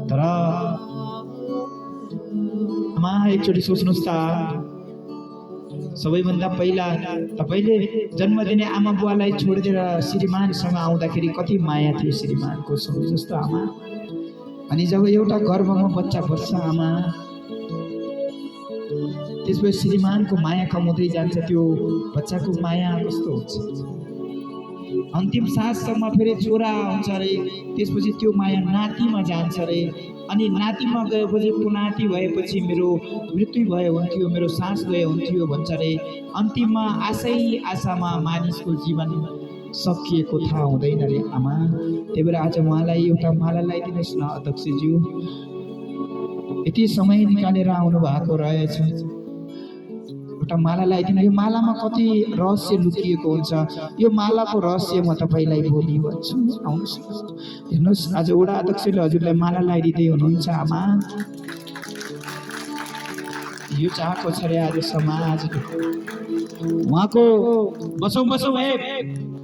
तर आमा एकचोटि सोच्नुहोस् त, सबैभन्दा पहिला तपाईले जन्म दिने आमा बुवालाई छोडिदिएर श्रीमानसँग आउँदाखेरि कति माया थियो श्रीमानको, सम्झिनुहोस् त आमा। अनि जब एउटा गर्भमा बच्चा बस्छ आमा, त्यसपछि श्रीमानको माया कम हुँदै जान्छ, त्यो बच्चाको माया कस्तो हुन्छ। अन्तिम साससम्म फेरि छोरा हुन्छ अरे, त्यसपछि त्यो माया नातिमा जान्छ अरे, अनि नातिमा गएपछि पुनाति भएपछि मेरो मृत्यु भयो हुन्थ्यो, मेरो सास गयो हुन्थ्यो भन्छ अरे। अन्तिममा आशामा मानिसको जीवन सकिएको थाहा हुँदैन रे आमा। त्यही भएर आज उहाँलाई एउटा माला लगाइदिनुहोस् न अध्यक्षज्यू। यति समय निकालेर आउनु भएको रहेछ, एउटा माला लगाइदिनु। यो मालामा कति रहस्य लुकिएको हुन्छ, यो मालाको रहस्य म तपाईलाई भोलि भन्छु। आउनुहोस् हेर्नुहोस्, आज वडा अध्यक्षले हजुरलाई माला लगाइदिँदै हुनुहुन्छ आमा। यो चाहको छ रे आज समाजले। उहाँको बसौँ बसौँ हे